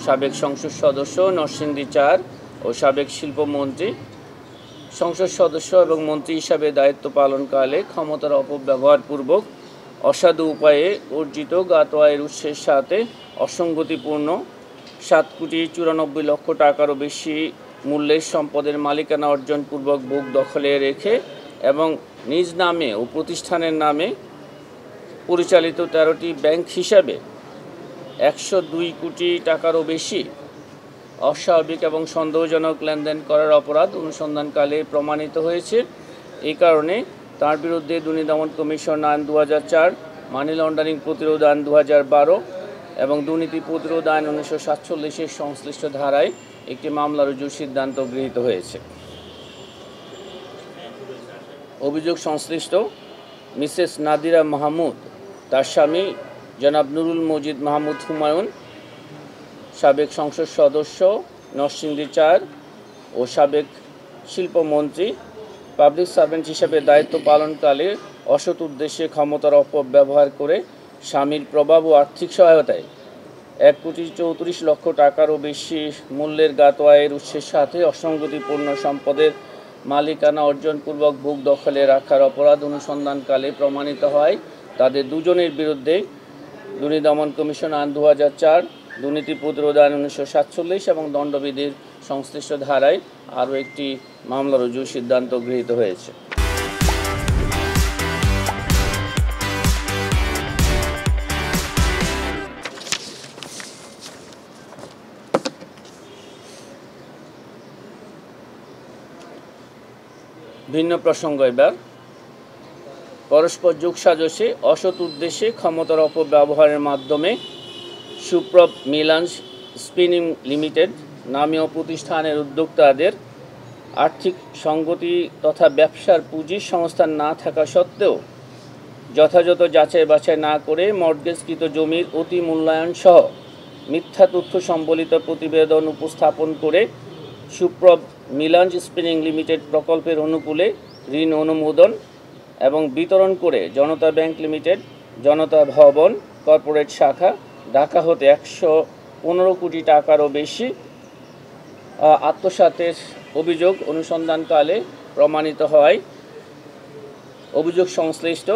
সাবেক সংসদ সদস্য নরসিংদী ৪ ও সাবেক শিল্পমন্ত্রী সংসদ সদস্য এবং মন্ত্রী হিসাবে দায়িত্ব পালনকালে ক্ষমতার অপব্যবহারপূর্বক অসাধু উপায়ে অর্জিত জ্ঞাত আয়ের উৎসের সাথে অসঙ্গতিপূর্ণ 7,94,00,000 টাকারও বেশি মূল্যের সম্পদের মালিকানা অর্জনপূর্বক বুক দখলে রেখে এবং নিজ নামে ও প্রতিষ্ঠানের নামে পরিচালিত 13টি ব্যাংক হিসাবে 102 কোটি টাকারও বেশি অস্বাভাবিক এবং সন্দেহজনক লেনদেন করার অপরাধ অনুসন্ধানকালে প্রমাণিত হয়েছে। এই কারণে তার বিরুদ্ধে দুর্নীতি দমন কমিশন আইন 2004, মানি লন্ডারিং প্রতিরোধ আইন 2012 এবং দুর্নীতি প্রতিরোধ আইন 1947-এর সংশ্লিষ্ট ধারায় একটি মামলা রুজুর সিদ্ধান্ত গৃহীত হয়েছে। অভিযোগ সংশ্লিষ্ট মিসেস নাদিরা মাহমুদ, তার স্বামী জনাব নুরুল মজিদ মাহমুদ হুমায়ুন, সাবেক সংসদ সদস্য নরসিংদী ৪ ও সাবেক শিল্পমন্ত্রী পাবলিক সার্ভেন্ট হিসেবে দায়িত্ব পালনকালে অসৎ উদ্দেশ্যে ক্ষমতার অপব্যবহার করে স্বামীর প্রভাব ও আর্থিক সহায়তায় 1,34,00,000 টাকারও বেশি মূল্যের জ্ঞাত আয়ের উৎসের সাথে অসঙ্গতিপূর্ণ সম্পদের মালিকানা অর্জনপূর্বক বুক দখলে রাখার অপরাধ অনুসন্ধানকালে প্রমাণিত হয়। তাদের দুজনের বিরুদ্ধে দুর্নীতি দমন কমিশন আইন 2004, দুর্নীতি প্রতিরোধ আইন 1947 এবং দণ্ডবিধির সংশ্লিষ্ট ধারায় আরও একটি মামলা রুজুর সিদ্ধান্ত গৃহীত হয়েছে। ভিন্ন প্রসঙ্গ এবার পরস্পর যোগসাজশে অসৎ উদ্দেশ্যে ক্ষমতার অপব্যবহারের মাধ্যমে সুপ্রভ মিলান্স স্পিনিং লিমিটেড নামীয় প্রতিষ্ঠানের উদ্যোক্তাদের আর্থিক সঙ্গতি তথা ব্যবসার পুঁজির সংস্থান না থাকা সত্ত্বেও যথাযথ যাচাই বাছাই না করে মর্টগেজকৃত জমির অতি মূল্যায়ন সহ মিথ্যা তথ্য সম্বলিত প্রতিবেদন উপস্থাপন করে সুপ্রভ মিলান্স স্পিনিং লিমিটেড প্রকল্পের অনুকূলে ঋণ অনুমোদন এবং বিতরণ করে জনতা ব্যাংক লিমিটেড, জনতা ভবন কর্পোরেট শাখা, ঢাকা হতে 115 কোটি টাকারও বেশি আত্মসাতের অভিযোগ অনুসন্ধানকালে প্রমাণিত হয়। অভিযোগ সংশ্লিষ্ট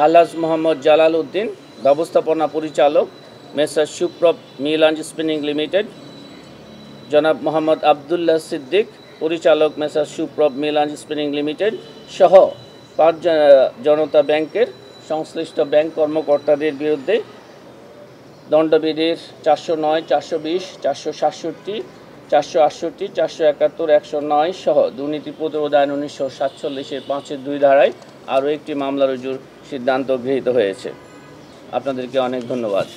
আলহাজ মোহাম্মদ জালাল উদ্দিন, ব্যবস্থাপনা পরিচালক মেসার সুপ্রভ মিলান্স স্পিনিং লিমিটেড, জনাব মোহাম্মদ আবদুল্লাহ সিদ্দিক, পরিচালক মেসার সুপ্রভ মিলান্স স্পিনিং লিমিটেড সহ 5 জনতা ব্যাংকের সংশ্লিষ্ট ব্যাংক কর্মকর্তাদের বিরুদ্ধে দণ্ডবিধির 409, 420, 467, 468, 471, 109 সহ দুর্নীতি প্রতিরোধ আইন 1947-এর 5-2 ধারায় আরও একটি মামলা রুজুর সিদ্ধান্ত গৃহীত হয়েছে। আপনাদেরকে অনেক ধন্যবাদ।